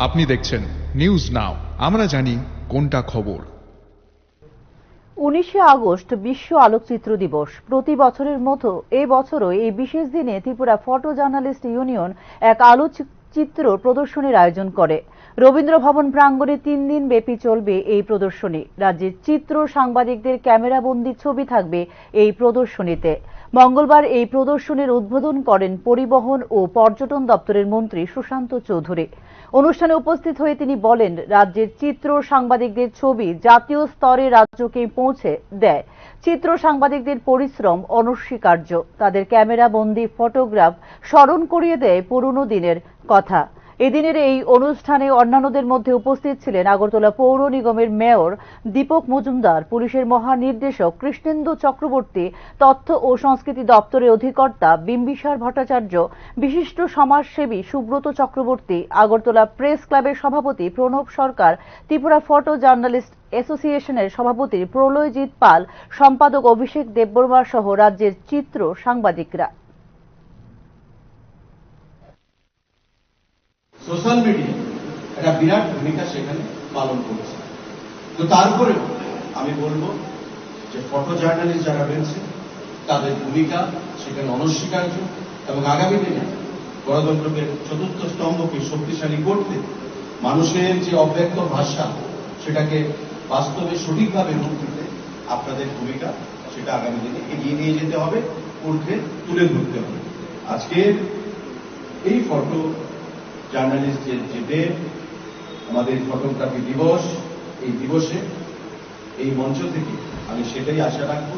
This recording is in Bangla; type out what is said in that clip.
আপনি দেখছেন নিউজ নাও, আমরা জানি কোনটা খবর। 19শে আগস্ট বিশ্ব আলোকচিত্র দিবস। প্রতি বছরের মতো এই বছরও এই বিশেষ দিনে ত্রিপুরা ফটো জার্নালিস্ট ইউনিয়ন এক আলোকচিত্র প্রদর্শনীর আয়োজন করে। রবীন্দ্র ভবন প্রাঙ্গণে 3 দিন ব্যাপী চলবে এই প্রদর্শনী। রাজ্যের চিত্র সাংবাদিকদের ক্যামেরাবন্দি ছবি থাকবে এই প্রদর্শনীতে। মঙ্গলবার এই প্রদর্শনীর উদ্বোধন করেন পরিবহন ও পর্যটন দপ্তরের মন্ত্রী সুশান্ত চৌধুরী। অনুষ্ঠানে উপস্থিত হয়ে তিনি বলেন, রাজ্যের চিত্র সাংবাদিকদের ছবি জাতীয় স্তরে রাজ্যকে পৌঁছে দেয়। চিত্র সাংবাদিকদের পরিশ্রম অনস্বীকার্য। তাদের ক্যামেরাবন্দি ফটোগ্রাফ স্মরণ করিয়ে দেয় পুরনো দিনের কথা। এদিনের এই অনুষ্ঠানে অন্যান্যদের মধ্যে উপস্থিত ছিলেন আগরতলা পৌর নিগমের মেয়র দীপক মজুমদার, পুলিশের মহানির্দেশক কৃষ্ণেন্দু চক্রবর্তী, তথ্য ও সংস্কৃতি দপ্তরের অধিকর্তা বিম্বিসার ভট্টাচার্য, বিশিষ্ট সমাজসেবী সুব্রত চক্রবর্তী, আগরতলা প্রেস ক্লাবের সভাপতি প্রণব সরকার, ত্রিপুরা ফটো জার্নালিস্ট অ্যাসোসিয়েশনের সভাপতি প্রলয়জিৎ পাল, সম্পাদক অভিষেক দেববর্মা সহ রাজ্যের চিত্র সাংবাদিকরা। সোশ্যাল মিডিয়া একটা বিরাট ভূমিকা সেখানে পালন করেছে। তো তারপরেও আমি বলবো যে ফটো জার্নালিস্ট যারা রয়েছে তাদের ভূমিকা সেখানে অনস্বীকার্য, এবং আগামী দিনে গণতন্ত্রকে চতুর্থ স্তম্ভকে শক্তিশালী করতে মানুষের যে অব্যক্ত ভাষা সেটাকে বাস্তবে সঠিকভাবে রূপ দিতে আপনাদের ভূমিকা সেটা আগামী দিনে এগিয়ে নিয়ে যেতে হবে, ঊর্ধ্বে তুলে ধরতে হবে। আজকের এই ফটো জার্নালিস্টের যে ডে, আমাদের ফটোগ্রাফি দিবস, এই দিবসে এই মঞ্চ থেকে আমি সেটাই আশা রাখবো